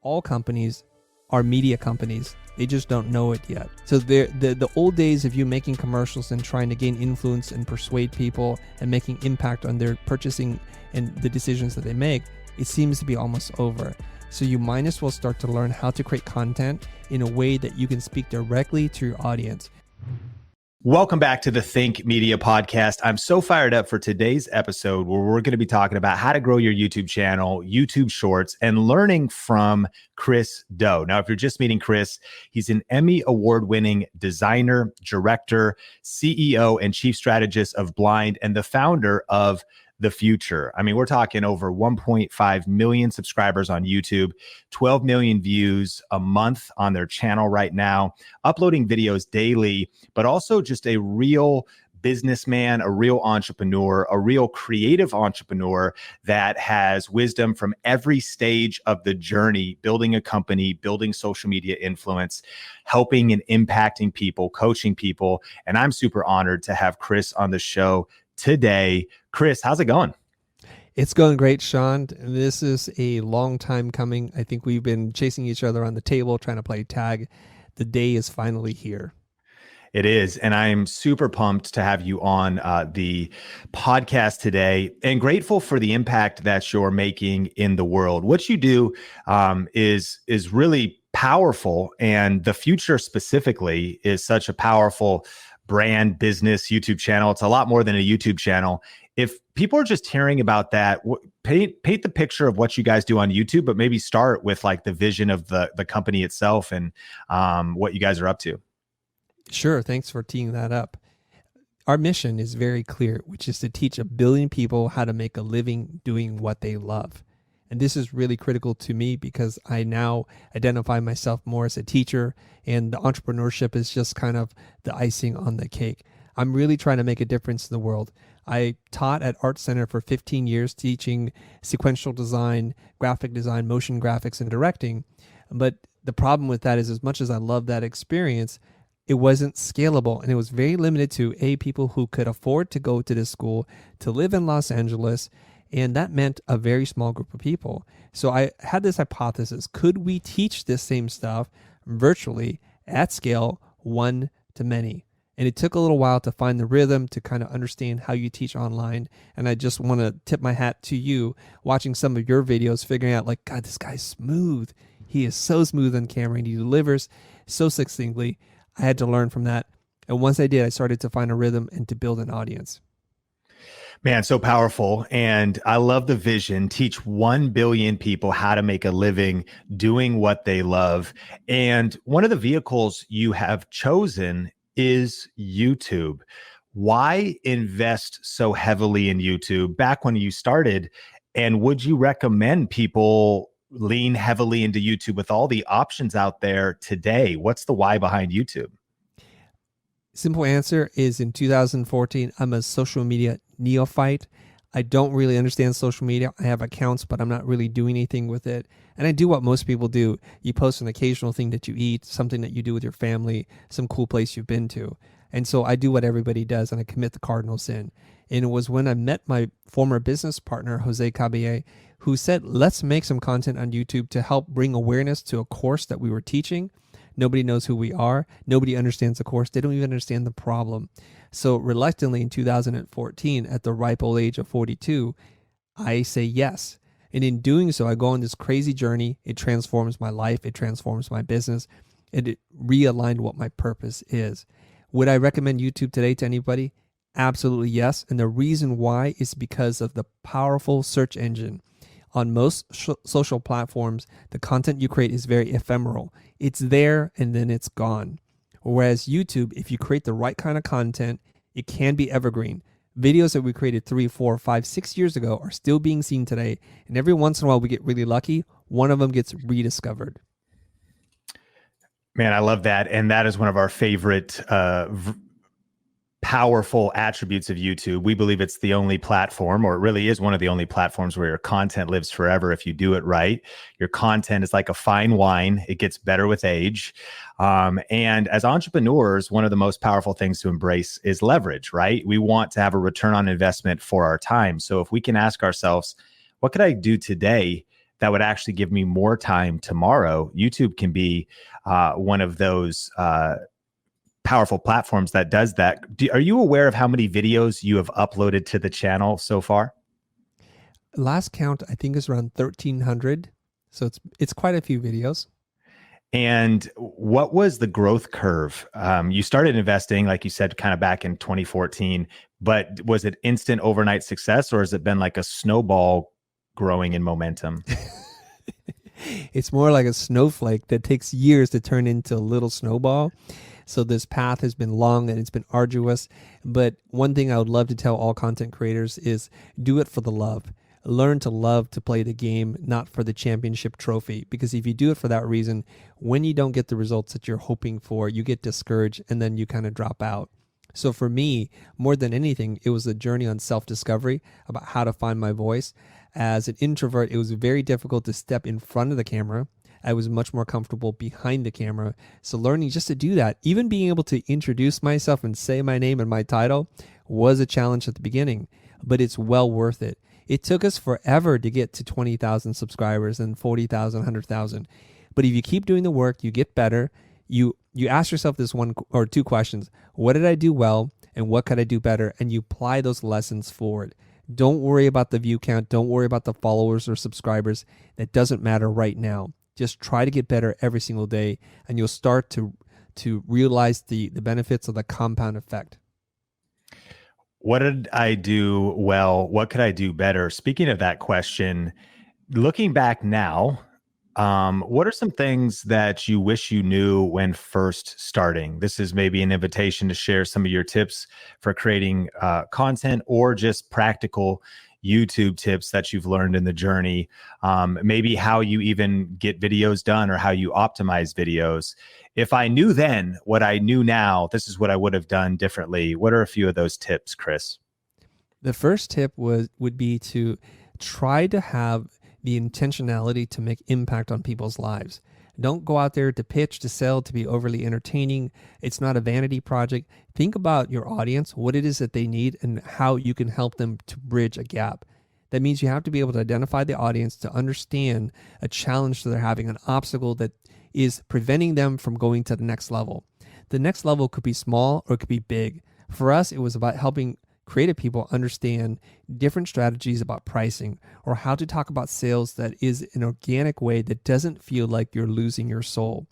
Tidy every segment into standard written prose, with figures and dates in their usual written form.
all companies are media companies. They just don't know it yet. So the old days of you making commercials and trying to gain influence and persuade people and making impact on their purchasing and the decisions that they make, it seems to be almost over. So you might as well start to learn how to create content in a way that you can speak directly to your audience. Welcome back to the Think Media Podcast. I'm so fired up for today's episode where we're going to be talking about how to grow your YouTube channel, YouTube Shorts, and learning from Chris Do. Now, if you're just meeting Chris, he's an Emmy award-winning designer, director, CEO, and chief strategist of Blind, and the founder of the Futur. I mean, we're talking over 1.5 million subscribers on YouTube, 12 million views a month on their channel right now, uploading videos daily, but also just a real businessman, a real entrepreneur, a real creative entrepreneur that has wisdom from every stage of the journey, building a company, building social media influence, helping and impacting people, coaching people. And I'm super honored to have Chris on the show today. Chris, how's it going? It's going great, Sean. This is a long time coming. I think we've been chasing each other on the table, trying to play tag. The day is finally here. It is. And I'm super pumped to have you on the podcast today and grateful for the impact that you're making in the world. What you do is really powerful. And the Futur specifically is such a powerful brand, business, YouTube channel. It's a lot more than a YouTube channel. If people are just hearing about that, paint the picture of what you guys do on YouTube, but maybe start with like the vision of the company itself and what you guys are up to. Sure. Thanks for teeing that up. Our mission is very clear, which is to teach 1 billion people how to make a living doing what they love. And this is really critical to me because I now identify myself more as a teacher, and the entrepreneurship is just kind of the icing on the cake. I'm really trying to make a difference in the world. I taught at Art Center for 15 years, teaching sequential design, graphic design, motion graphics, and directing. But the problem with that is, as much as I love that experience, it wasn't scalable, and it was very limited to people who could afford to go to this school, to live in Los Angeles, and that meant a very small group of people. So I had this hypothesis: could we teach this same stuff virtually at scale, one to many? And it took a little while to find the rhythm, to kind of understand how you teach online. And I just want to tip my hat to you, watching some of your videos, figuring out like, God, this guy's smooth. He is so smooth on camera and he delivers so succinctly. I had to learn from that. And once I did, I started to find a rhythm and to build an audience. Man, so powerful. And I love the vision. Teach 1 billion people how to make a living doing what they love. And one of the vehicles you have chosen is YouTube. Why invest so heavily in YouTube back when you started? And would you recommend people lean heavily into YouTube with all the options out there today? What's the why behind YouTube? Simple answer is, in 2014, I'm a social media neophyte. I don't really understand social media. I have accounts, but I'm not really doing anything with it. And I do what most people do. You post an occasional thing that you eat, something that you do with your family, some cool place you've been to. And so I do what everybody does, and I commit the cardinal sin. And it was when I met my former business partner, Jose Caballé, who said, let's make some content on YouTube to help bring awareness to a course that we were teaching. Nobody knows who we are. Nobody understands the course. They don't even understand the problem. So reluctantly, in 2014, at the ripe old age of 42, I say yes. And in doing so, I go on this crazy journey. It transforms my life. It transforms my business. And it realigned what my purpose is. Would I recommend YouTube today to anybody? Absolutely yes. And the reason why is because of the powerful search engine. On most social platforms, the content you create is very ephemeral. It's there and then it's gone. Whereas YouTube, if you create the right kind of content, it can be evergreen. Videos that we created 3, 4, 5, 6 years ago are still being seen today. And every once in a while, we get really lucky. One of them gets rediscovered. Man, I love that. And that is one of our favorite powerful attributes of YouTube. We believe it's the only platform, or it really is one of the only platforms, where your content lives forever if you do it right. Your content is like a fine wine. It gets better with age. And as entrepreneurs, one of the most powerful things to embrace is leverage, right? We want to have a return on investment for our time. So if we can ask ourselves, what could I do today that would actually give me more time tomorrow, YouTube can be one of those powerful platforms that does that. Are you aware of how many videos you have uploaded to the channel so far? Last count, I think, is around 1,300. So it's quite a few videos. And what was the growth curve? You started investing, like you said, kind of back in 2014, but was it instant overnight success, or has it been like a snowball growing in momentum? It's more like a snowflake that takes years to turn into a little snowball. So this path has been long and it's been arduous. But one thing I would love to tell all content creators is do it for the love. Learn to love to play the game, not for the championship trophy. Because if you do it for that reason, when you don't get the results that you're hoping for, you get discouraged and then you kind of drop out. So for me, more than anything, it was a journey on self-discovery about how to find my voice. As an introvert, it was very difficult to step in front of the camera. I was much more comfortable behind the camera. So learning just to do that, even being able to introduce myself and say my name and my title was a challenge at the beginning, but it's well worth it. It took us forever to get to 20,000 subscribers and 40,000, 100,000. But if you keep doing the work, you get better. You ask yourself this one or two questions. What did I do well and what could I do better? And you apply those lessons forward. Don't worry about the view count. Don't worry about the followers or subscribers. That doesn't matter right now. Just try to get better every single day, and you'll start to realize the benefits of the compound effect. What did I do well? What could I do better? Speaking of that question, looking back now, what are some things that you wish you knew when first starting? This is maybe an invitation to share some of your tips for creating content, or just practical YouTube tips that you've learned in the journey. Maybe how you even get videos done or how you optimize videos. If I knew then what I knew now, this is what I would have done differently. What are a few of those tips, Chris? The first tip would be to try to have the intentionality to make impact on people's lives. Don't go out there to pitch, to sell, to be overly entertaining. It's not a vanity project. Think about your audience, what it is that they need, and how you can help them to bridge a gap. That means you have to be able to identify the audience, to understand a challenge that they're having, an obstacle that is preventing them from going to the next level. The next level could be small or it could be big. For us, it was about helping creative people understand different strategies about pricing, or how to talk about sales that is an organic way that doesn't feel like you're losing your soul.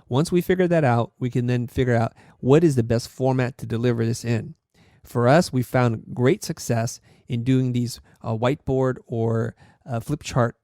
Once we figure that out, we can then figure out what is the best format to deliver this in. For us, we found great success in doing these whiteboard or flip chart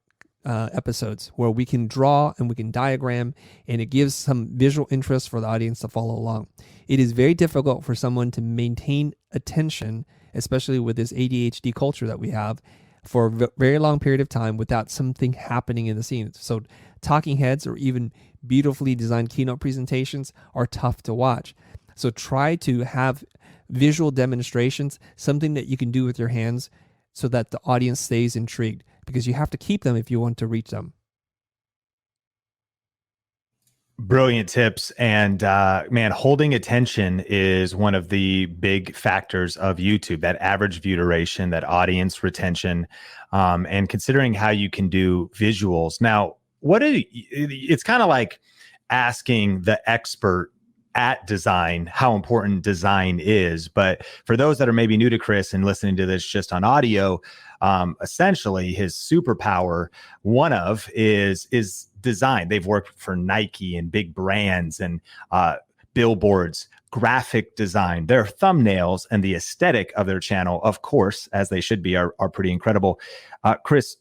episodes where we can draw and we can diagram, and it gives some visual interest for the audience to follow along. It is very difficult for someone to maintain attention, especially with this ADHD culture that we have, for a very long period of time without something happening in the scene. So talking heads or even beautifully designed keynote presentations are tough to watch. So try to have visual demonstrations, something that you can do with your hands so that the audience stays intrigued, because you have to keep them if you want to reach them. Brilliant tips. And man, holding attention is one of the big factors of YouTube, that average view duration, that audience retention, and considering how you can do visuals. Now, it's kind of like asking the expert at design how important design is. But for those that are maybe new to Chris and listening to this just on audio, essentially his superpower, one of is design. They've worked for Nike and big brands and billboards, graphic design. Their thumbnails and the aesthetic of their channel, of course, as they should be, are pretty incredible. Chris,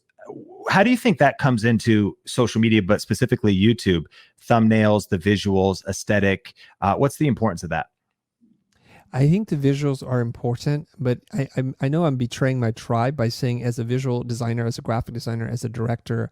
how do you think that comes into social media, but specifically YouTube? Thumbnails, the visuals, aesthetic. What's the importance of that? I think the visuals are important, but I know I'm betraying my tribe by saying, as a visual designer, as a graphic designer, as a director,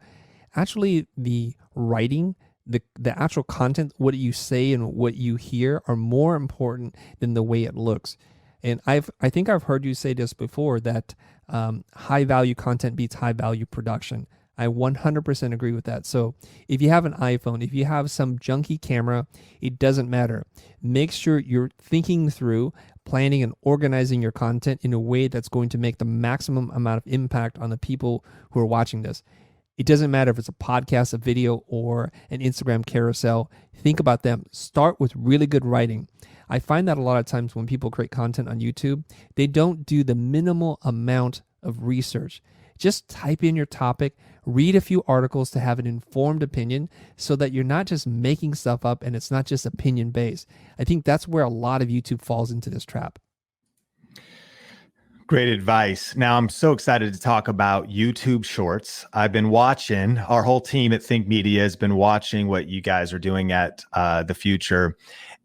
actually the writing, the actual content, what you say and what you hear are more important than the way it looks. And I think I've heard you say this before, that high value content beats high value production. I 100% agree with that. So if you have an iPhone, if you have some junky camera, it doesn't matter. Make sure you're thinking through, planning and organizing your content in a way that's going to make the maximum amount of impact on the people who are watching this. It doesn't matter if it's a podcast, a video, or an Instagram carousel. Think about them. Start with really good writing. I find that a lot of times when people create content on YouTube, they don't do the minimal amount of research. Just type in your topic, read a few articles to have an informed opinion so that you're not just making stuff up and it's not just opinion based. I think that's where a lot of YouTube falls into this trap. Great advice. Now, I'm so excited to talk about YouTube Shorts. I've been watching, our whole team at Think Media has been watching what you guys are doing at the Futur.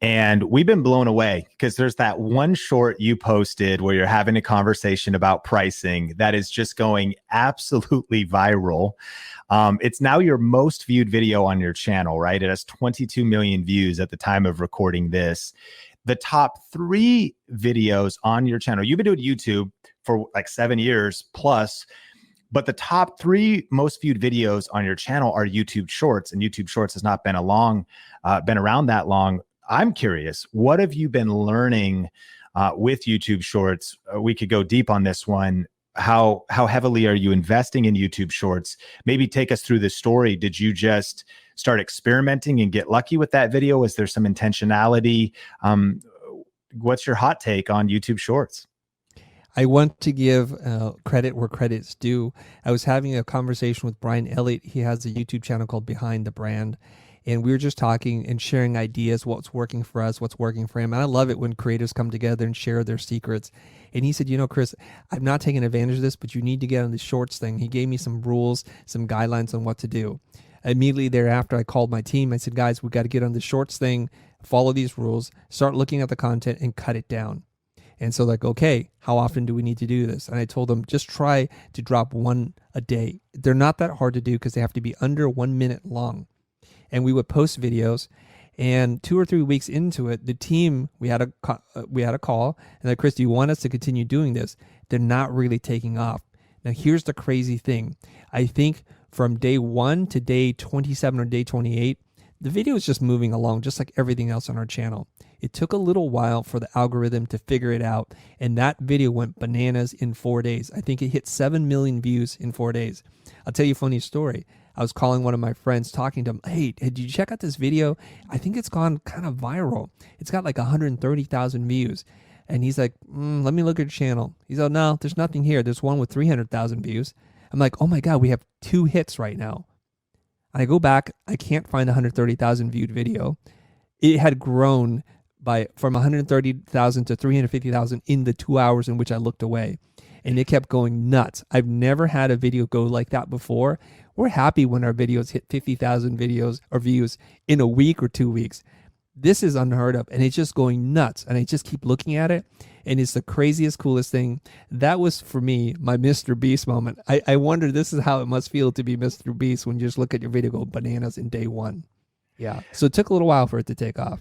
And we've been blown away because there's that one short you posted where you're having a conversation about pricing that is just going absolutely viral. It's now your most viewed video on your channel, right? It has 22 million views at the time of recording this. The top 3 videos on your channel, you've been doing YouTube for like 7 years plus, but the top 3 most viewed videos on your channel are YouTube Shorts, and YouTube Shorts has not been around that long. I'm curious, what have you been learning with YouTube Shorts? We could go deep on this one. How heavily are you investing in YouTube Shorts? Maybe take us through the story. Did you just start experimenting and get lucky with that video? Is there some intentionality? What's your hot take on YouTube Shorts? I want to give credit where credit's due. I was having a conversation with Brian Elliott. He has a YouTube channel called Behind the Brand. And we were just talking and sharing ideas, what's working for us, what's working for him. And I love it when creators come together and share their secrets. And he said, Chris, I've not taken advantage of this, but you need to get on the shorts thing. He gave me some rules, some guidelines on what to do. Immediately thereafter, I called my team. I said, guys, we got to get on the shorts thing, follow these rules, start looking at the content and cut it down. And so like, okay, how often do we need to do this? And I told them, just try to drop 1 a day. They're not that hard to do because they have to be under 1 minute long. And we would post videos, and 2 or 3 weeks into it, the team, we had a call, and like, Chris, do you want us to continue doing this? They're not really taking off. Now, here's the crazy thing. I think from day 1 to day 27 or day 28, the video is just moving along, just like everything else on our channel. It took a little while for the algorithm to figure it out, and that video went bananas in 4 days. I think it hit 7 million views in 4 days. I'll tell you a funny story. I was calling one of my friends, talking to him, hey, did you check out this video? I think it's gone kind of viral. It's got like 130,000 views. And he's like, let me look at your channel. He's like, no, there's nothing here. There's one with 300,000 views. I'm like, oh my God, we have 2 hits right now. I go back, I can't find the 130,000 viewed video. It had grown from 130,000 to 350,000 in the 2 hours in which I looked away. And it kept going nuts. I've never had a video go like that before. We're happy when our videos hit 50,000 videos or views in a week or 2 weeks. This is unheard of, and it's just going nuts. And I just keep looking at it, and it's the craziest, coolest thing. That was, for me, my Mr. Beast moment. I wonder, this is how it must feel to be Mr. Beast when you just look at your video go bananas in day 1. Yeah. So it took a little while for it to take off.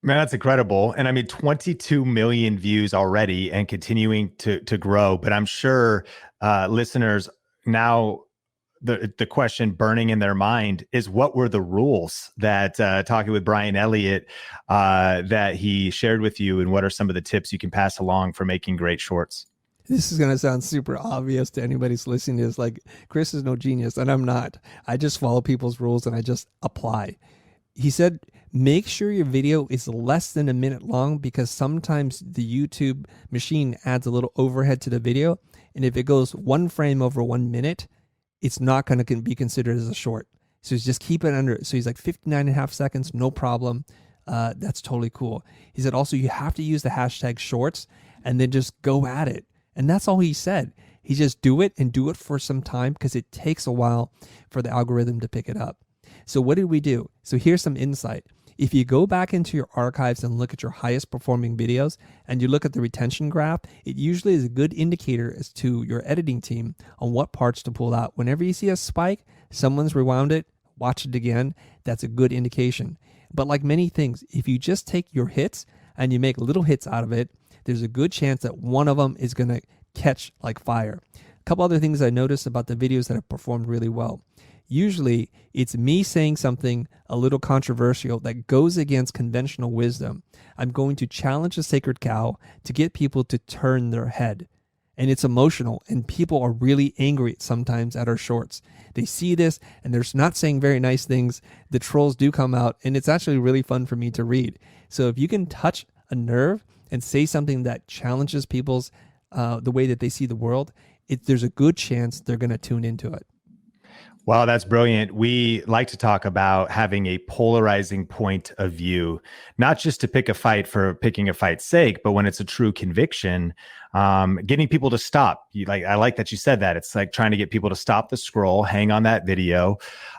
Man, that's incredible. And I mean, 22 million views already and continuing to grow. But I'm sure listeners now, the question burning in their mind is, what were the rules that talking with Brian Elliott that he shared with you, and what are some of the tips you can pass along for making great shorts? This is going to sound super obvious to anybody who's listening to this. Like, Chris is no genius, and I'm not. I just follow people's rules and I just apply. He said, make sure your video is less than a minute long, because sometimes the YouTube machine adds a little overhead to the video. And if it goes 1 frame over 1 minute, it's not going to be considered as a short. So just keep it under. So he's like 59.5 seconds, no problem. That's totally cool. He said also, you have to use the hashtag shorts and then just go at it. And that's all he said. He just do it and do it for some time, because it takes a while for the algorithm to pick it up. So what did we do? So here's some insight. If you go back into your archives and look at your highest performing videos and you look at the retention graph, it usually is a good indicator as to your editing team on what parts to pull out. Whenever you see a spike, someone's rewound it, watch it again, that's a good indication. But like many things, if you just take your hits and you make little hits out of it, there's a good chance that one of them is going to catch like fire. A couple other things I noticed about the videos that have performed really well. Usually it's me saying something a little controversial that goes against conventional wisdom. I'm going to challenge a sacred cow to get people to turn their head. and it's emotional, and people are really angry sometimes at our shorts. They see this and they're not saying very nice things. The trolls do come out, and it's actually really fun for me to read. So if you can touch a nerve and say something that challenges people's the way that they see the world, there's a good chance they're going to tune into it. Wow, that's brilliant. We like to talk about having a polarizing point of view, not just to pick a fight for picking a fight's sake, but when it's a true conviction, getting people to stop. I like that you said that. It's like trying to get people to stop the scroll, hang on that video.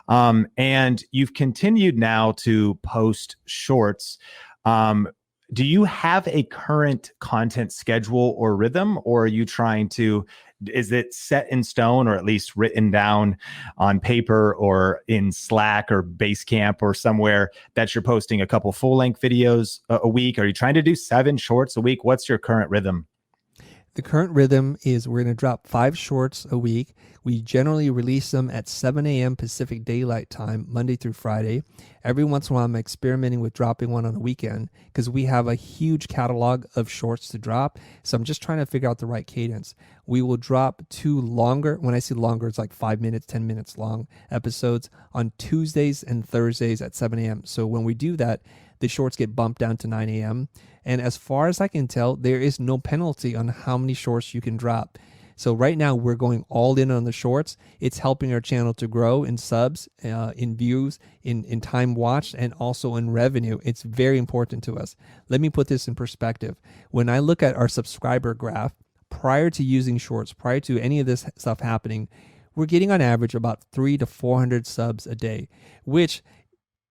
And you've continued now to post shorts. Do you have a current content schedule or rhythm, or are you trying to, is it set in stone or at least written down on paper or in Slack or Basecamp or somewhere that you're posting a couple full-length videos a week? Are you trying to do 7 shorts a week? What's your current rhythm? The current rhythm is we're going to drop 5 shorts a week. We generally release them at 7 a.m. Pacific Daylight Time, Monday through Friday. Every once in a while, I'm experimenting with dropping one on the weekend because we have a huge catalog of shorts to drop. So I'm just trying to figure out the right cadence. We will drop 2 longer. When I say longer, it's like 5 minutes, 10 minutes long episodes on Tuesdays and Thursdays at 7 a.m. So when we do that, the shorts get bumped down to 9 a.m. And as far as I can tell, there is no penalty on how many shorts you can drop. So right now we're going all in on the shorts. It's helping our channel to grow in subs, in views, in time watched, and also in revenue. It's very important to us. Let me put this in perspective. When I look at our subscriber graph, prior to using shorts, prior to any of this stuff happening, we're getting on average about 300 to 400 subs a day, which,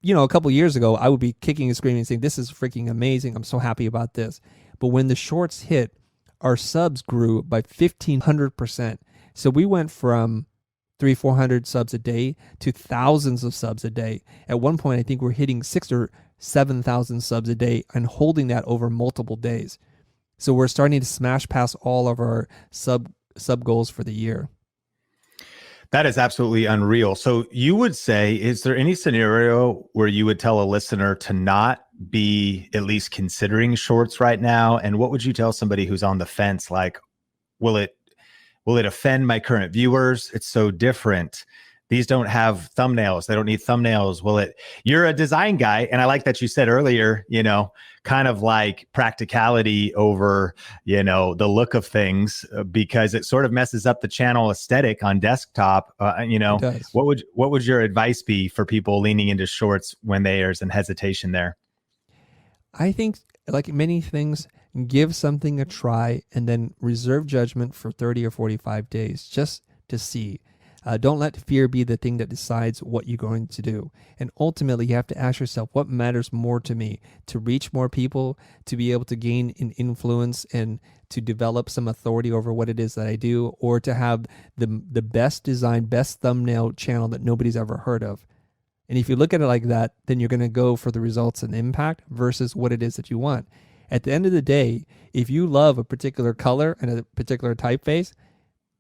you know, a couple years ago, I would be kicking and screaming and saying, this is freaking amazing. I'm so happy about this. But when the shorts hit, our subs grew by 1,500%. So we went from 300-400 subs a day to thousands of subs a day. At one point, I think we're hitting 6,000 or 7,000 subs a day and holding that over multiple days. So we're starting to smash past all of our sub goals for the year. That is absolutely unreal. So you would say, is there any scenario where you would tell a listener to not be at least considering shorts right now? And what would you tell somebody who's on the fence? Like, will it offend my current viewers? It's so different. These don't have thumbnails. They don't need thumbnails. You're a design guy. And I like that you said earlier, kind of like practicality over, the look of things, because it sort of messes up the channel aesthetic on desktop. It does. What would your advice be for people leaning into shorts when there's some hesitation there? I think, like many things, give something a try and then reserve judgment for 30 or 45 days just to see. Don't let fear be the thing that decides what you're going to do. And ultimately, you have to ask yourself, what matters more to me? To reach more people, to be able to gain an influence and to develop some authority over what it is that I do, or to have the best design, best thumbnail channel that nobody's ever heard of. And if you look at it like that, then you're going to go for the results and impact versus what it is that you want. At the end of the day, if you love a particular color and a particular typeface,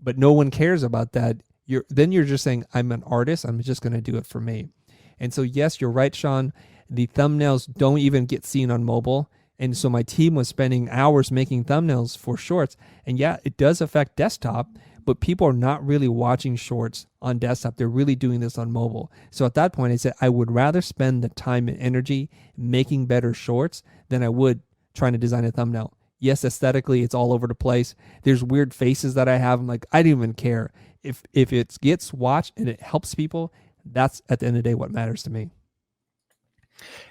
but no one cares about that, then you're just saying, I'm an artist, I'm just going to do it for me. And so, yes, you're right, Sean. The thumbnails don't even get seen on mobile. And so my team was spending hours making thumbnails for shorts. And yeah, it does affect desktop, but people are not really watching shorts on desktop. They're really doing this on mobile. So at that point, I said, I would rather spend the time and energy making better shorts than I would trying to design a thumbnail. Yes, aesthetically, it's all over the place. There's weird faces that I have. I'm like, I don't even care. If it gets watched and it helps people, that's at the end of the day what matters to me.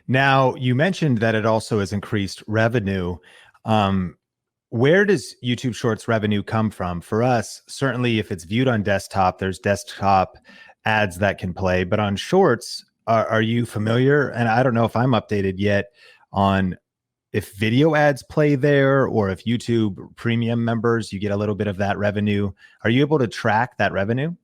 Now, you mentioned that it also has increased revenue. Where does YouTube Shorts revenue come from? For us, certainly if it's viewed on desktop, there's desktop ads that can play. But on Shorts, are you familiar? And I don't know if I'm updated yet on if video ads play there, or if YouTube premium members, you get a little bit of that revenue. Are you able to track that revenue?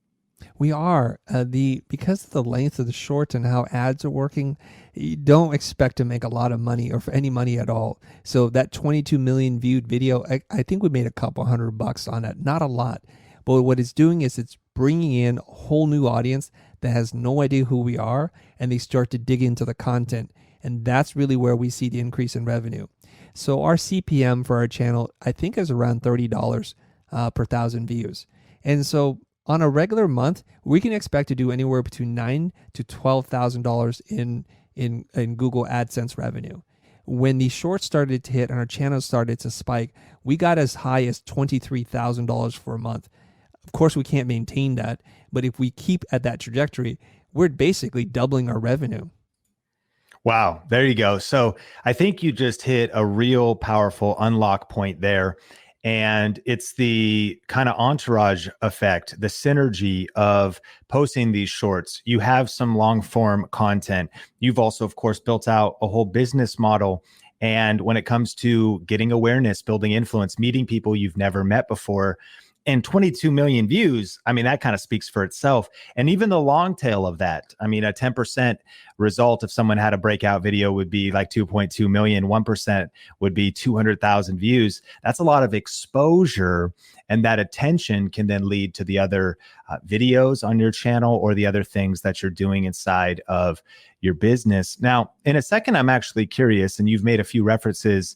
We are. Because of the length of the short and how ads are working, you don't expect to make a lot of money or for any money at all. So that 22 million viewed video, I think we made a couple $100 on it. Not a lot. But what it's doing is it's bringing in a whole new audience that has no idea who we are, and they start to dig into the content. And that's really where we see the increase in revenue. So our CPM for our channel, I think, is around $30 per 1,000 views. And so on a regular month, we can expect to do anywhere between $9,000 to $12,000 in Google AdSense revenue. When the shorts started to hit and our channels started to spike, we got as high as $23,000 for a month. Of course, we can't maintain that, but if we keep at that trajectory, we're basically doubling our revenue. Wow, there you go. So I think you just hit a real powerful unlock point there. And it's the kind of entourage effect, the synergy of posting these shorts. You have some long form content. You've also, of course, built out a whole business model. And when it comes to getting awareness, building influence, meeting people you've never met before, and 22 million views, I mean, that kind of speaks for itself. And even the long tail of that, I mean, a 10% result if someone had a breakout video would be like 2.2 million, 1% would be 200,000 views. That's a lot of exposure. And that attention can then lead to the other videos on your channel or the other things that you're doing inside of your business. Now, in a second, I'm actually curious, and you've made a few references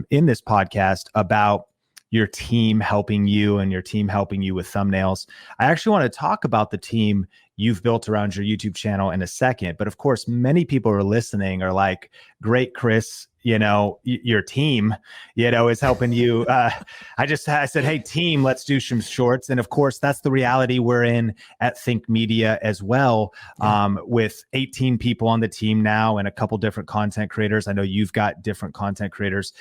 in this podcast about your team helping you and your team helping you with thumbnails. I actually want to talk about the team you've built around your YouTube channel in a second. But of course, many people who are listening are like, great, Chris, your team, is helping you. I said, hey, team, let's do some shorts. And of course, that's the reality we're in at Think Media as well, with 18 people on the team now and a couple different content creators. I know you've got different content creators.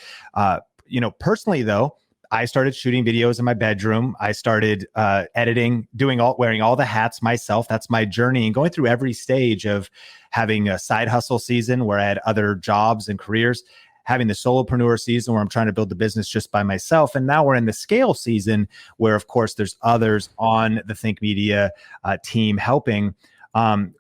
Personally, though, I started shooting videos in my bedroom. I started editing, wearing all the hats myself. That's my journey, and going through every stage of having a side hustle season where I had other jobs and careers, having the solopreneur season where I'm trying to build the business just by myself. And now we're in the scale season where, of course, there's others on the Think Media team helping.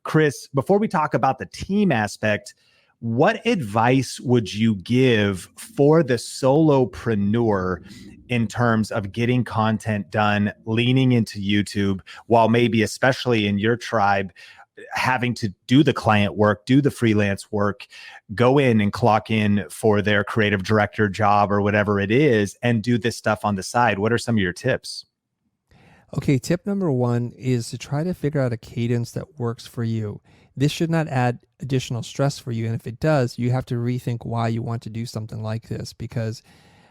Chris, before we talk about the team aspect, what advice would you give for the solopreneur in terms of getting content done, leaning into YouTube, while maybe, especially in your tribe, having to do the client work, do the freelance work, go in and clock in for their creative director job or whatever it is, and do this stuff on the side? What are some of your tips? Okay, tip number one is to try to figure out a cadence that works for you. This should not add additional stress for you. And if it does, you have to rethink why you want to do something like this, because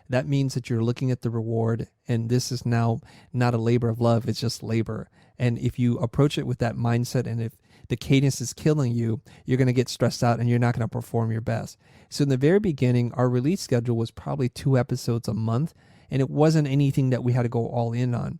that means that you're looking at the reward, and this is now not a labor of love, it's just labor. And if you approach it with that mindset, and if the cadence is killing you, you're going to get stressed out and you're not going to perform your best. So in the very beginning, our release schedule was probably 2 episodes a month, and it wasn't anything that we had to go all in on.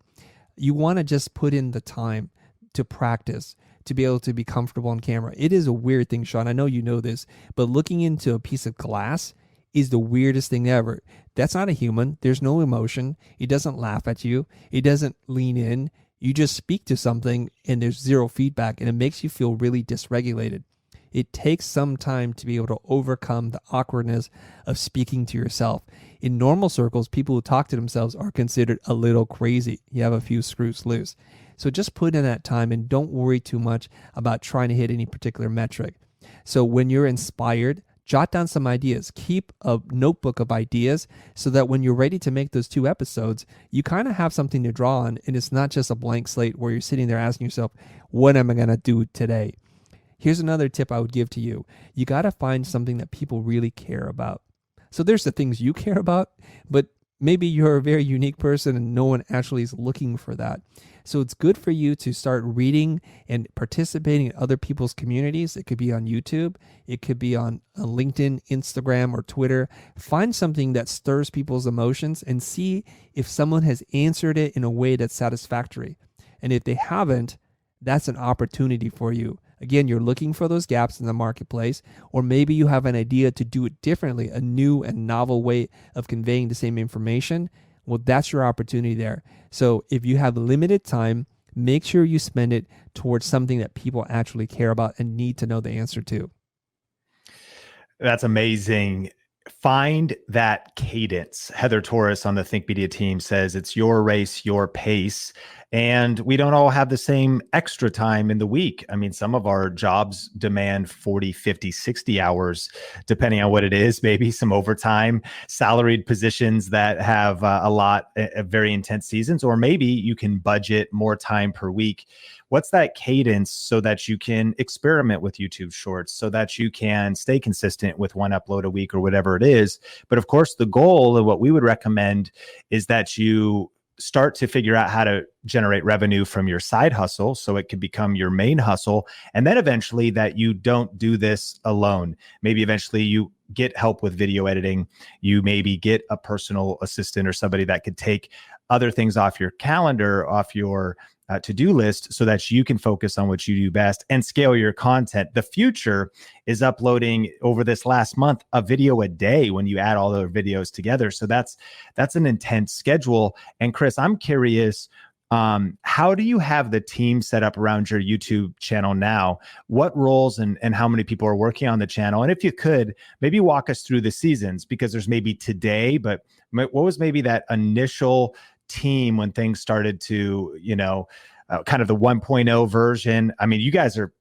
You want to just put in the time to practice, to be able to be comfortable on camera. It is a weird thing, Sean. I know you know this, but looking into a piece of glass is the weirdest thing ever. That's not a human. There's no emotion. It doesn't laugh at you. It doesn't lean in. You just speak to something and there's zero feedback, and it makes you feel really dysregulated. It takes some time to be able to overcome the awkwardness of speaking to yourself. In normal circles, people who talk to themselves are considered a little crazy. You have a few screws loose. So just put in that time and don't worry too much about trying to hit any particular metric. So when you're inspired, jot down some ideas. Keep a notebook of ideas so that when you're ready to make those 2 episodes, you kind of have something to draw on, and it's not just a blank slate where you're sitting there asking yourself, what am I going to do today? Here's another tip I would give to you. You got to find something that people really care about. So there's the things you care about, but maybe you're a very unique person and no one actually is looking for that. So it's good for you to start reading and participating in other people's communities. It could be on YouTube. It could be on LinkedIn, Instagram, or Twitter. Find something that stirs people's emotions and see if someone has answered it in a way that's satisfactory. And if they haven't, that's an opportunity for you. Again, you're looking for those gaps in the marketplace, or maybe you have an idea to do it differently, a new and novel way of conveying the same information. Well, that's your opportunity there. So if you have limited time, make sure you spend it towards something that people actually care about and need to know the answer to. That's amazing. Find that cadence. Heather Torres on the Think Media team says it's your race, your pace. And we don't all have the same extra time in the week. I mean, some of our jobs demand 40, 50, 60 hours, depending on what it is, maybe some overtime, salaried positions that have a lot of very intense seasons, or maybe you can budget more time per week. What's that cadence so that you can experiment with YouTube Shorts, so that you can stay consistent with one upload a week or whatever it is? But of course, the goal of what we would recommend is that you start to figure out how to generate revenue from your side hustle so it could become your main hustle. And then eventually that you don't do this alone. Maybe eventually you get help with video editing. You maybe get a personal assistant or somebody that could take other things off your calendar, off your to-do list, so that you can focus on what you do best and scale your content. The future is uploading over this last month a video a day when you add all the videos together. So that's an intense schedule. And Chris, I'm curious, how do you have the team set up around your YouTube channel now? What roles and how many people are working on the channel? And if you could, maybe walk us through the seasons, because there's maybe today, but what was maybe that initial team when things started to, kind of the 1.0 version? I mean, you guys are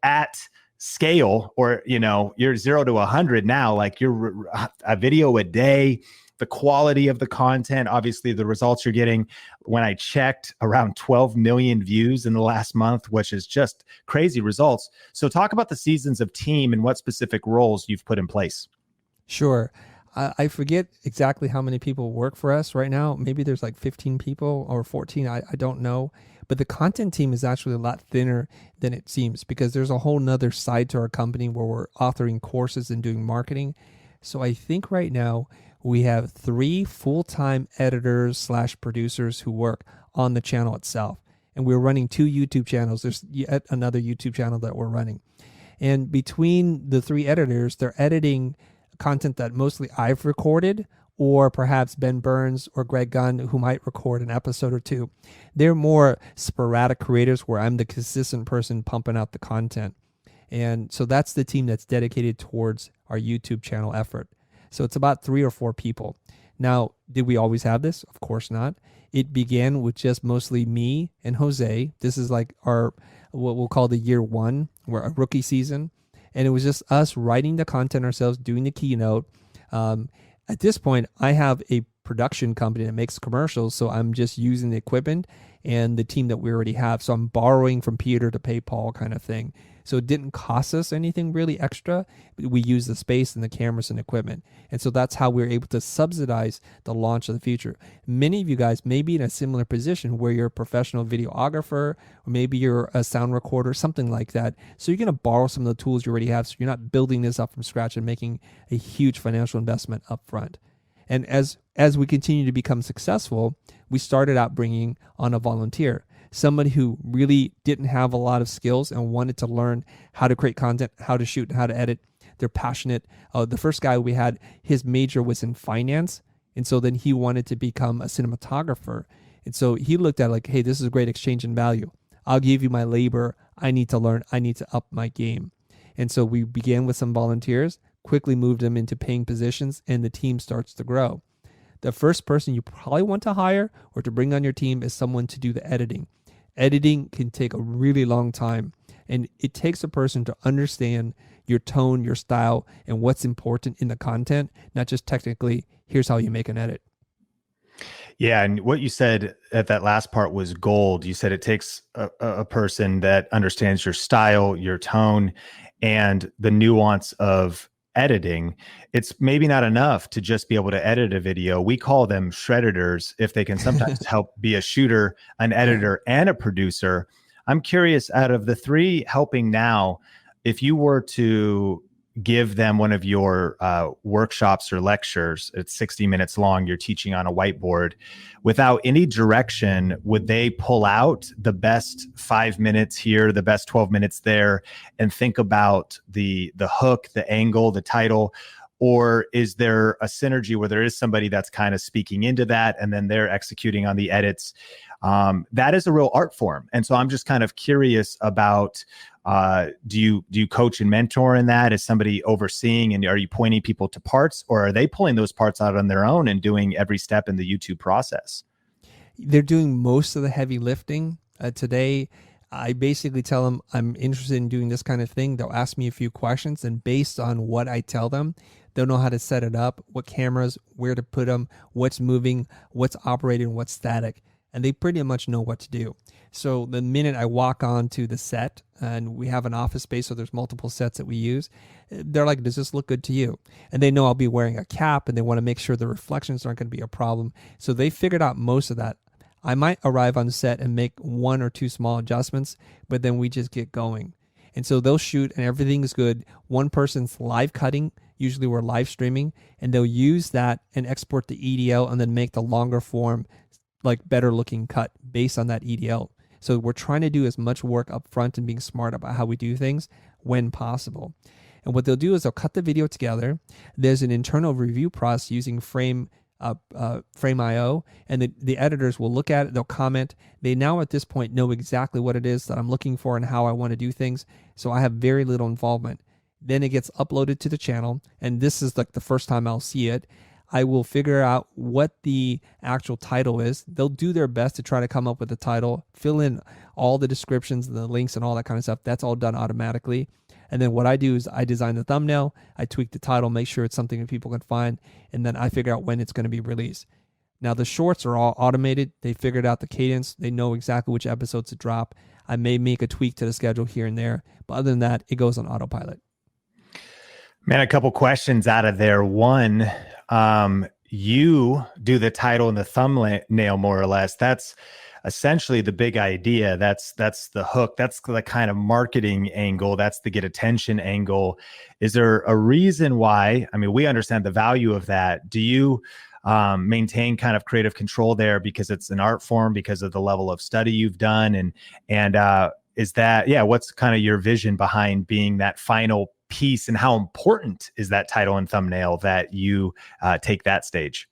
at scale, or, you're 0 to 100 now, like you're a video a day, the quality of the content, obviously the results you're getting. When I checked, around 12 million views in the last month, which is just crazy results. So talk about the seasons of team and what specific roles you've put in place. Sure. I forget exactly how many people work for us right now. Maybe there's like 15 people or 14. I don't know. But the content team is actually a lot thinner than it seems, because there's a whole nother side to our company where we're authoring courses and doing marketing. So I think right now we have 3 full-time editors / producers who work on the channel itself. And we're running 2 YouTube channels. There's yet another YouTube channel that we're running. And between the 3 editors, they're editing content that mostly I've recorded, or perhaps Ben Burns or Greg Gunn, who might record an episode or 2. They're more sporadic creators where I'm the consistent person pumping out the content. And so that's the team that's dedicated towards our YouTube channel effort. So it's about 3 or 4 people. Now, did we always have this? Of course not. It began with just mostly me and Jose. This is like our, what we'll call the year 1, or a rookie season. And it was just us writing the content ourselves, doing the keynote. At this point, I have a production company that makes commercials, so I'm just using the equipment and the team that we already have. So I'm borrowing from Peter to pay Paul kind of thing. So it didn't cost us anything really extra. We use the space and the cameras and equipment. And so that's how we're able to subsidize the launch of the Futur. Many of you guys may be in a similar position where you're a professional videographer, or maybe you're a sound recorder, something like that. So you're going to borrow some of the tools you already have. So you're not building this up from scratch and making a huge financial investment up front. And as we continue to become successful, we started out bringing on a volunteer, somebody who really didn't have a lot of skills and wanted to learn how to create content, how to shoot, and how to edit. They're passionate. The first guy we had, his major was in finance. And so then he wanted to become a cinematographer. And so he looked at like, hey, this is a great exchange in value. I'll give you my labor. I need to learn. I need to up my game. And so we began with some volunteers, quickly moved them into paying positions, and the team starts to grow. The first person you probably want to hire or to bring on your team is someone to do the editing. Editing can take a really long time, and it takes a person to understand your tone, your style, and what's important in the content, not just technically, here's how you make an edit. Yeah, and what you said at that last part was gold. You said it takes a person that understands your style, your tone, and the nuance of editing. It's maybe not enough to just be able to edit a video. We call them shredders if they can sometimes help be a shooter, an editor, and a producer. I'm curious, out of the 3 helping now, if you were to give them one of your workshops or lectures, it's 60 minutes long, you're teaching on a whiteboard, without any direction, would they pull out the best 5 minutes here, the best 12 minutes there, and think about the hook, the angle, the title? Or is there a synergy where there is somebody that's kind of speaking into that and then they're executing on the edits? That is a real art form. And so I'm just kind of curious about, do you coach and mentor in that? Is somebody overseeing, and are you pointing people to parts, or are they pulling those parts out on their own and doing every step in the YouTube process? They're doing most of the heavy lifting. Today, I basically tell them I'm interested in doing this kind of thing. They'll ask me a few questions, and based on what I tell them, they'll know how to set it up, what cameras, where to put them, what's moving, what's operating, what's static. And they pretty much know what to do. So the minute I walk onto the set, and we have an office space, so there's multiple sets that we use, they're like, does this look good to you? And they know I'll be wearing a cap, and they want to make sure the reflections aren't going to be a problem. So they figured out most of that. I might arrive on set and make one or two small adjustments, but then we just get going. And so they'll shoot and everything is good. One person's live cutting, usually we're live streaming, and they'll use that and export the EDL and then make the longer form, like better looking cut based on that EDL. So we're trying to do as much work up front and being smart about how we do things when possible. And what they'll do is they'll cut the video together. There's an internal review process using Frame.io, and the editors will look at it, they'll comment. They now at this point know exactly what it is that I'm looking for and how I want to do things, so I have very little involvement. Then it gets uploaded to the channel, and this is like the first time I'll see it. I will figure out what the actual title is. They'll do their best to try to come up with a title, fill in all the descriptions and the links and all that kind of stuff. That's all done automatically. And then what I do is I design the thumbnail, I tweak the title, make sure it's something that people can find, and then I figure out when it's going to be released. Now the shorts are all automated. They figured out the cadence. They know exactly which episodes to drop. I may make a tweak to the schedule here and there, but other than that, it goes on autopilot. Man, a couple questions out of there. One, you do the title and the thumbnail more or less. That's essentially the big idea. That's the hook. That's the kind of marketing angle. That's the get attention angle. Is there a reason why? I mean, we understand the value of that. Do you maintain kind of creative control there because it's an art form, because of the level of study you've done? And is that, yeah, what's kind of your vision behind being that final piece, and how important is that title and thumbnail that you take that stage?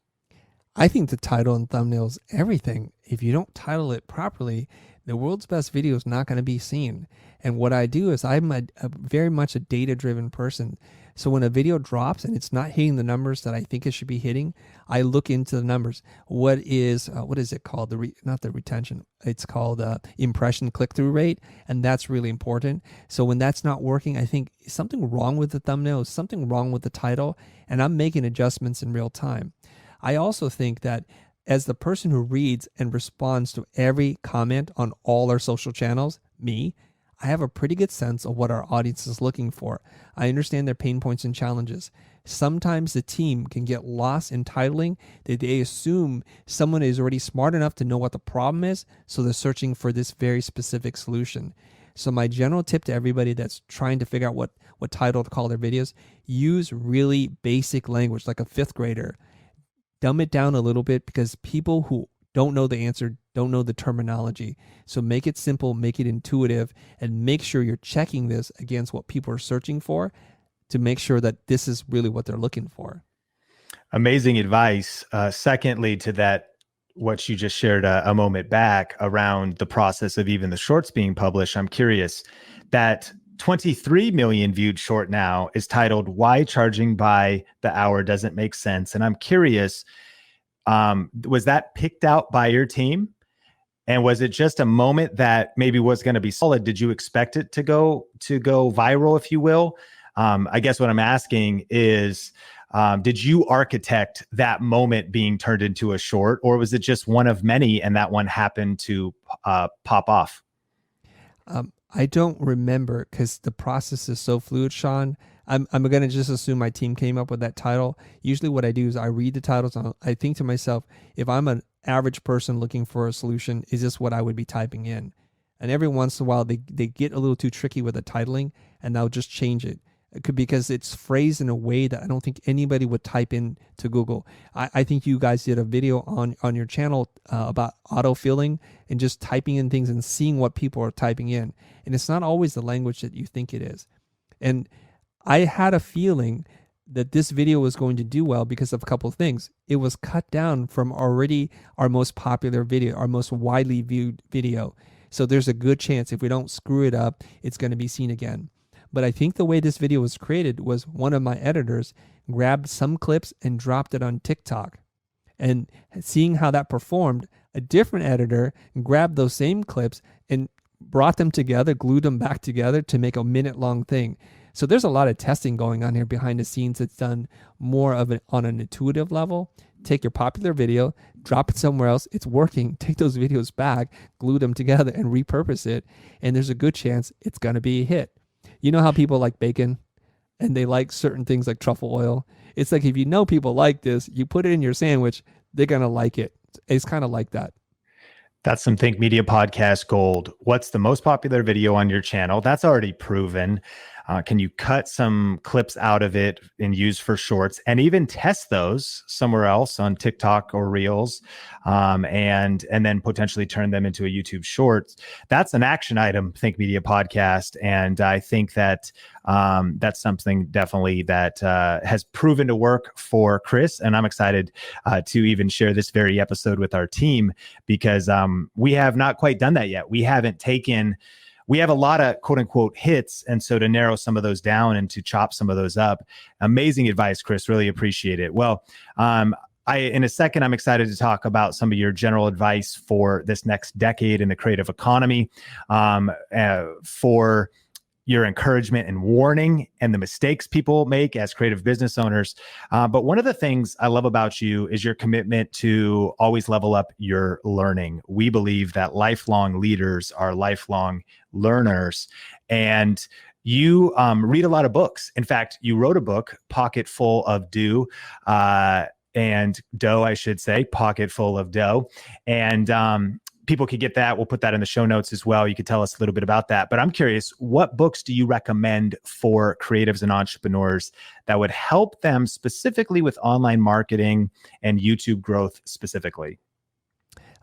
I think the title and thumbnail is everything. If you don't title it properly, the world's best video is not going to be seen. And what I do is I'm a very much a data-driven person. So when a video drops and it's not hitting the numbers that I think it should be hitting, I look into the numbers. What is it called? Not the retention. It's called impression click-through rate, and that's really important. So when that's not working, I think something wrong with the thumbnail, something wrong with the title, and I'm making adjustments in real time. I also think that as the person who reads and responds to every comment on all our social channels, me, I have a pretty good sense of what our audience is looking for. I understand their pain points and challenges. Sometimes the team can get lost in titling that they assume someone is already smart enough to know what the problem is, so they're searching for this very specific solution. So my general tip to everybody that's trying to figure out what title to call their videos, use really basic language like a fifth grader. Dumb it down a little bit, because people who don't know the answer don't know the terminology. So make it simple, make it intuitive, and make sure you're checking this against what people are searching for to make sure that this is really what they're looking for. Amazing advice. Secondly, to that, what you just shared a moment back around the process of even the shorts being published, I'm curious, that 23 million viewed short now is titled "Why Charging by the Hour Doesn't Make Sense." And I'm curious, was that picked out by your team? And was it just a moment that maybe was going to be solid? Did you expect it to go viral, if you will? I guess what I'm asking is, did you architect that moment being turned into a short, or was it just one of many and that one happened to pop off? I don't remember, because the process is so fluid, Sean. I'm going to just assume my team came up with that title. Usually what I do is I read the titles and I think to myself, if I'm an average person looking for a solution, is this what I would be typing in? And every once in a while they get a little too tricky with the titling, and I'll just change it. Because it's phrased in a way that I don't think anybody would type in to Google. I think you guys did a video on your channel about autofilling and just typing in things and seeing what people are typing in. And it's not always the language that you think it is. And I had a feeling that this video was going to do well because of a couple of things. It was cut down from already our most popular video, our most widely viewed video. So there's a good chance if we don't screw it up, it's going to be seen again. But I think the way this video was created was one of my editors grabbed some clips and dropped it on TikTok. And seeing how that performed, a different editor grabbed those same clips and brought them together, glued them back together to make a minute-long thing. So there's a lot of testing going on here behind the scenes that's done more of it on an intuitive level. Take your popular video, drop it somewhere else. It's working. Take those videos back, glue them together, and repurpose it. And there's a good chance it's going to be a hit. You know how people like bacon and they like certain things like truffle oil? It's like if you know people like this, you put it in your sandwich, they're going to like it. It's kind of like that. That's some Think Media podcast gold. What's the most popular video on your channel? That's already proven. Can you cut some clips out of it and use for shorts and even test those somewhere else on TikTok or Reels, and then potentially turn them into a YouTube shorts? That's an action item, Think Media podcast. And I think that that's something definitely that has proven to work for Chris. And I'm excited to even share this very episode with our team because we have not quite done that yet. We have a lot of quote unquote hits. And so to narrow some of those down and to chop some of those up, amazing advice, Chris, really appreciate it. Well, in a second, I'm excited to talk about some of your general advice for this next decade in the creative economy, for your encouragement and warning and the mistakes people make as creative business owners. But one of the things I love about you is your commitment to always level up your learning. We believe that lifelong leaders are lifelong learners, and you read a lot of books. In fact, you wrote a book, Pocket Full of Dough, and dough, I should say, Pocket Full of Dough. And people could get that. We'll put that in the show notes as well. You could tell us a little bit about that. But I'm curious, what books do you recommend for creatives and entrepreneurs that would help them specifically with online marketing and YouTube growth specifically?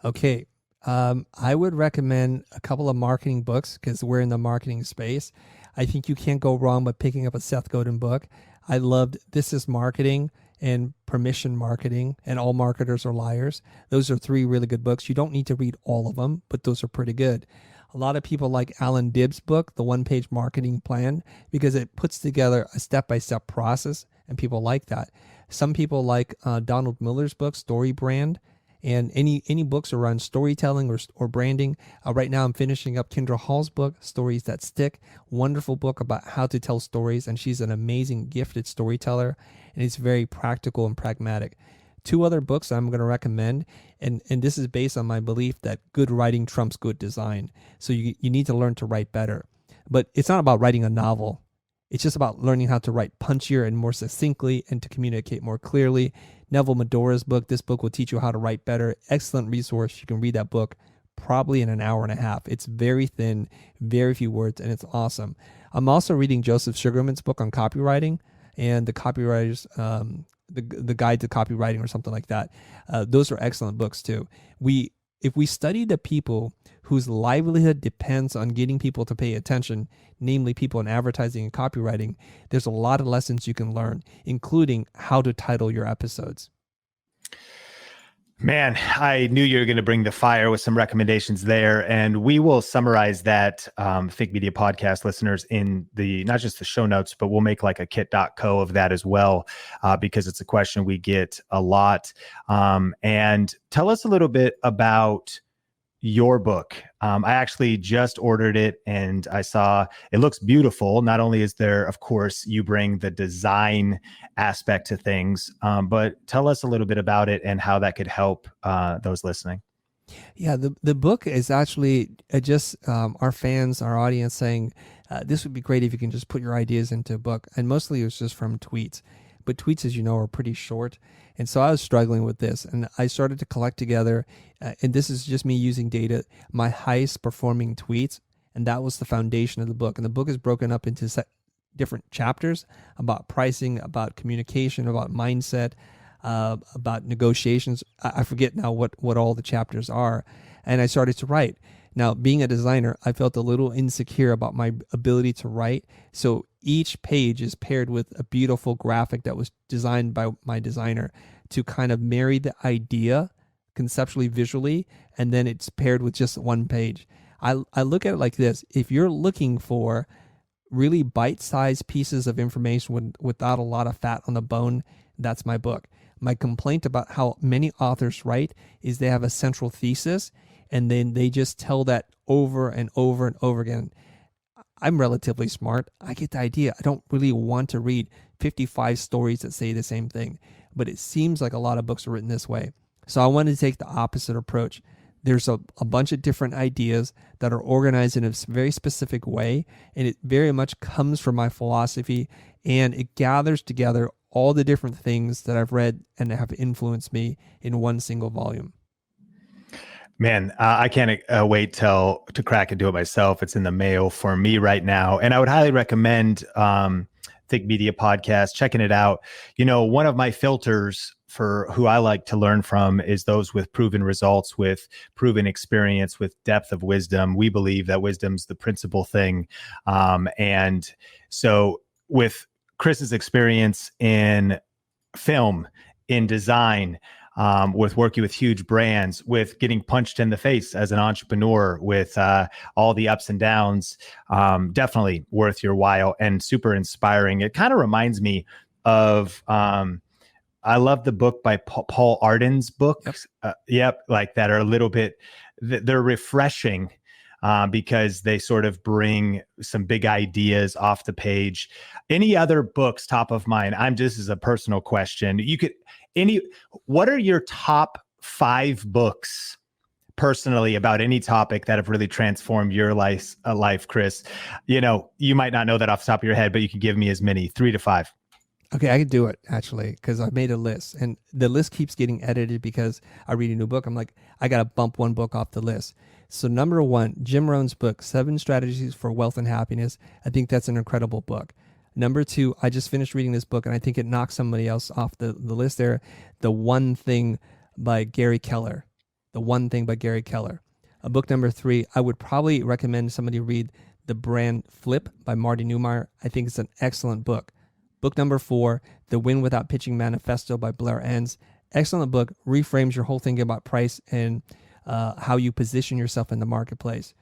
Okay. I would recommend a couple of marketing books because we're in the marketing space. I think you can't go wrong by picking up a Seth Godin book. I loved This Is Marketing and Permission Marketing and All Marketers Are Liars. Those are three really good books. You don't need to read all of them, but those are pretty good. A lot of people like Alan Dibb's book, The One-Page Marketing Plan, because it puts together a step-by-step process, and people like that. Some people like Donald Miller's book, Story Brand, and any books around storytelling or branding. Right now I'm finishing up Kendra Hall's book, Stories That Stick. Wonderful book about how to tell stories, and she's an amazing, gifted storyteller, and it's very practical and pragmatic. Two other books I'm going to recommend, and this is based on my belief that good writing trumps good design. So you need to learn to write better. But it's not about writing a novel. It's just about learning how to write punchier and more succinctly and to communicate more clearly. Neville Medora's book, this book will teach you how to write better. Excellent resource. You can read that book probably in an hour and a half. It's very thin, very few words, and it's awesome. I'm also reading Joseph Sugarman's book on copywriting and the copywriters, the guide to copywriting or something like that. Those are excellent books too. If we study the people whose livelihood depends on getting people to pay attention, namely people in advertising and copywriting, there's a lot of lessons you can learn, including how to title your episodes. Man, I knew you were going to bring the fire with some recommendations there. And we will summarize that, Think Media podcast listeners, in not just the show notes, but we'll make like a kit.co of that as well, because it's a question we get a lot. And tell us a little bit about your book. I actually just ordered it and I saw it looks beautiful. Not only is there, of course, you bring the design aspect to things, but tell us a little bit about it and how that could help those listening. Yeah, the book is actually just our fans, our audience saying, this would be great if you can just put your ideas into a book. And mostly it was just from tweets. But tweets, as you know, are pretty short. And so I was struggling with this, and I started to collect together, and this is just me using data, my highest performing tweets, and that was the foundation of the book. And the book is broken up into different chapters about pricing, about communication, about mindset, about negotiations. I forget now what all the chapters are. And I started to write. Now, being a designer, I felt a little insecure about my ability to write. So each page is paired with a beautiful graphic that was designed by my designer to kind of marry the idea conceptually, visually, and then it's paired with just one page. I look at it like this. If you're looking for really bite-sized pieces of information without a lot of fat on the bone, that's my book. My complaint about how many authors write is they have a central thesis and then they just tell that over and over and over again. I'm relatively smart. I get the idea. I don't really want to read 55 stories that say the same thing, but it seems like a lot of books are written this way. So I wanted to take the opposite approach. There's a bunch of different ideas that are organized in a very specific way, and it very much comes from my philosophy, and it gathers together all the different things that I've read and have influenced me in one single volume. Man, I can't wait to crack into it myself. It's in the mail for me right now. And I would highly recommend Think Media Podcast, checking it out. You know, one of my filters for who I like to learn from is those with proven results, with proven experience, with depth of wisdom. We believe that wisdom's the principal thing. And so with Chris's experience in film, in design, with working with huge brands, with getting punched in the face as an entrepreneur, with all the ups and downs, definitely worth your while and super inspiring. It kind of reminds me of, I love the book by Paul Arden's books. Yep. Like that are a little bit, they're refreshing because they sort of bring some big ideas off the page. Any other books top of mind? This is a personal question. What are your top 5 books personally about any topic that have really transformed your life, Chris? You know, you might not know that off the top of your head, but you can give me as many, 3 to 5. Okay, I could do it actually because I've made a list and the list keeps getting edited because I read a new book. I'm like, I got to bump one book off the list. So number 1, Jim Rohn's book, 7 Strategies for Wealth and Happiness. I think that's an incredible book. Number 2, I just finished reading this book and I think it knocks somebody else off the list there. The One Thing by Gary Keller. The One Thing by Gary Keller. Book number 3, I would probably recommend somebody read The Brand Flip by Marty Neumeier. I think it's an excellent book. Book number 4, The Win Without Pitching Manifesto by Blair Enns. Excellent book, reframes your whole thinking about price and how you position yourself in the marketplace.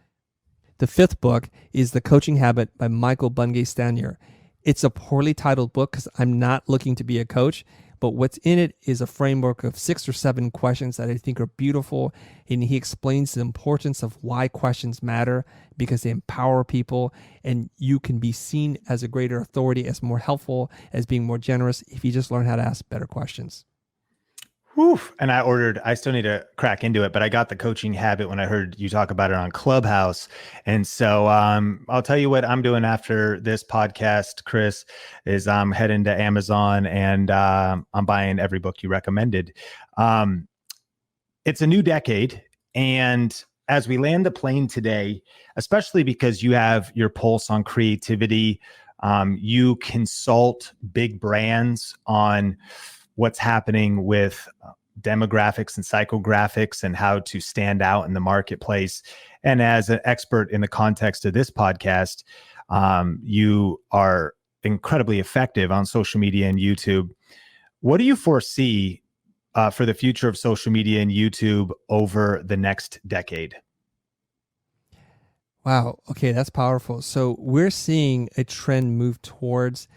The 5th book is The Coaching Habit by Michael Bungay Stanier. It's a poorly titled book because I'm not looking to be a coach, but what's in it is a framework of 6 or 7 questions that I think are beautiful. And he explains the importance of why questions matter because they empower people and you can be seen as a greater authority, as more helpful, as being more generous if you just learn how to ask better questions. Whew. And I still need to crack into it, but I got The Coaching Habit when I heard you talk about it on Clubhouse. And so I'll tell you what I'm doing after this podcast, Chris, is I'm heading to Amazon and I'm buying every book you recommended. It's a new decade. And as we land the plane today, especially because you have your pulse on creativity, you consult big brands on what's happening with demographics and psychographics and how to stand out in the marketplace. And as an expert in the context of this podcast, you are incredibly effective on social media and YouTube. What do you foresee for the future of social media and YouTube over the next decade? Wow. Okay, that's powerful. So we're seeing a trend move towards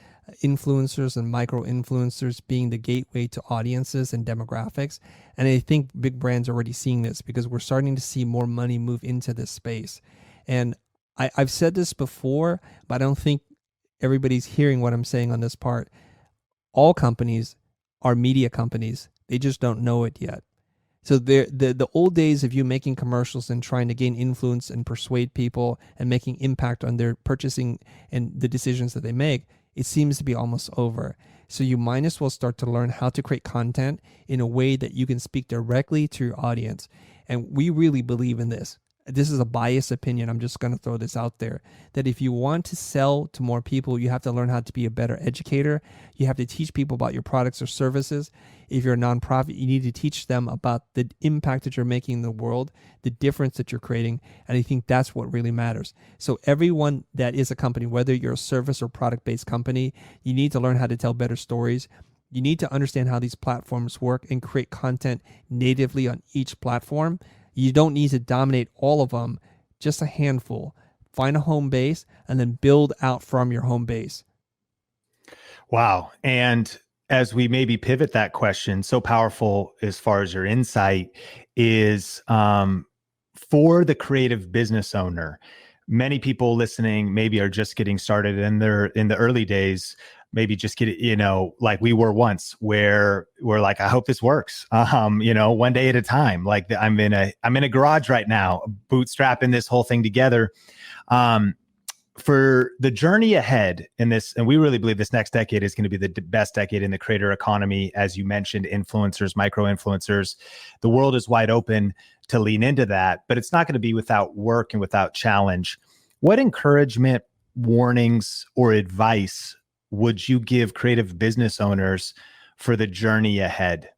influencers and micro influencers being the gateway to audiences and demographics. And I think big brands are already seeing this because we're starting to see more money move into this space. And I've said this before, but I don't think everybody's hearing what I'm saying on this part. All companies are media companies. They just don't know it yet. So the old days of you making commercials and trying to gain influence and persuade people and making impact on their purchasing and the decisions that they make, it seems to be almost over. So you might as well start to learn how to create content in a way that you can speak directly to your audience. And we really believe in this. This is a biased opinion. I'm just going to throw this out there, that if you want to sell to more people, you have to learn how to be a better educator. You have to teach people about your products or services. If you're a nonprofit, you need to teach them about the impact that you're making in the world, the difference that you're creating. And I think that's what really matters. So everyone that is a company, whether you're a service or product-based company, you need to learn how to tell better stories. You need to understand how these platforms work and create content natively on each platform. You don't need to dominate all of them, just a handful. Find a home base and then build out from your home base. Wow. And as we maybe pivot that question, so powerful as far as your insight is, for the creative business owner. Many people listening maybe are just getting started and they're in the early days, maybe just get, like we were once, where we're like, I hope this works. One day at a time. Like I'm in a garage right now, bootstrapping this whole thing together. For the journey ahead in this, and we really believe this next decade is going to be the best decade in the creator economy. As you mentioned, influencers, micro influencers, the world is wide open to lean into that, but it's not going to be without work and without challenge. What encouragement, warnings, or advice would you give creative business owners for the journey ahead?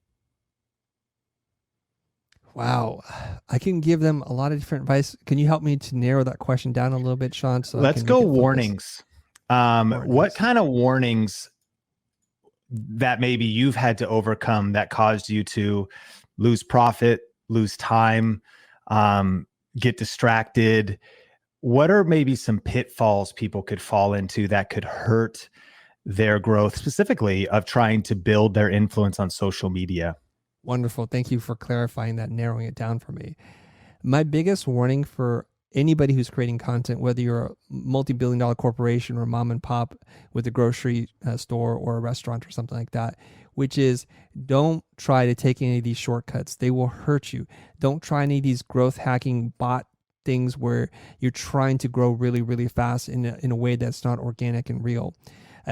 Wow. I can give them a lot of different advice. Can you help me to narrow that question down a little bit, Sean? So Let's go warnings. What kind of warnings that maybe you've had to overcome that caused you to lose profit, lose time, get distracted? What are maybe some pitfalls people could fall into that could hurt their growth, specifically of trying to build their influence on social media? Wonderful. Thank you for clarifying that, narrowing it down for me. My biggest warning for anybody who's creating content, whether you're a multi-billion-dollar corporation or mom and pop with a grocery store or a restaurant or something like that, which is don't try to take any of these shortcuts. They will hurt you. Don't try any of these growth hacking bot things where you're trying to grow really, really fast in a way that's not organic and real.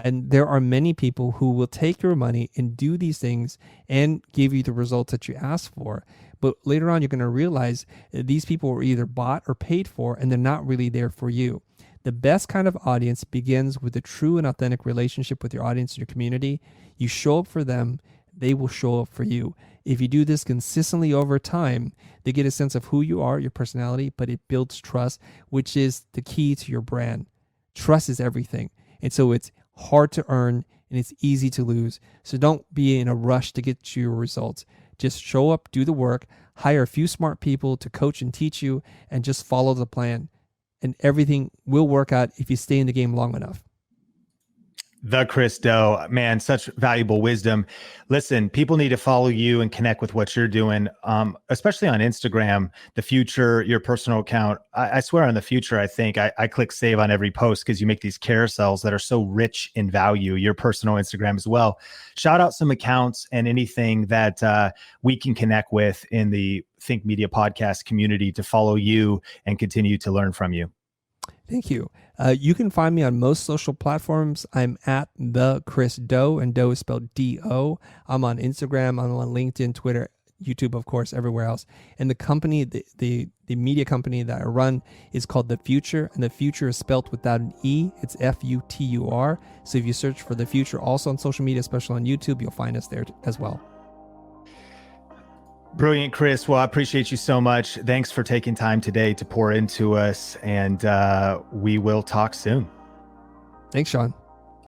And there are many people who will take your money and do these things and give you the results that you asked for. But later on, you're going to realize that these people were either bought or paid for, and they're not really there for you. The best kind of audience begins with a true and authentic relationship with your audience and your community. You show up for them, they will show up for you. If you do this consistently over time, they get a sense of who you are, your personality, but it builds trust, which is the key to your brand. Trust is everything. And so it's hard to earn and it's easy to lose. So don't be in a rush to get to your results. Just show up, do the work, hire a few smart people to coach and teach you, and just follow the plan. And everything will work out if you stay in the game long enough. The Chris Do, man, such valuable wisdom. Listen, people need to follow you and connect with what you're doing, especially on Instagram, the Futur, your personal account. I swear on the Futur, I think I click save on every post because you make these carousels that are so rich in value, your personal Instagram as well. Shout out some accounts and anything that we can connect with in the Think Media podcast community to follow you and continue to learn from you. Thank you. You can find me on most social platforms. I'm at the Chris Do, and Do is spelled D-O. I'm on Instagram. I'm on LinkedIn, Twitter, YouTube, of course, everywhere else. And the company, the media company that I run is called The Futur, and The Futur is spelled without an E. It's F-U-T-U-R. So if you search for The Futur also on social media, especially on YouTube, you'll find us there as well. Brilliant, Chris. Well, I appreciate you so much. Thanks for taking time today to pour into us, and we will talk soon. Thanks, Sean.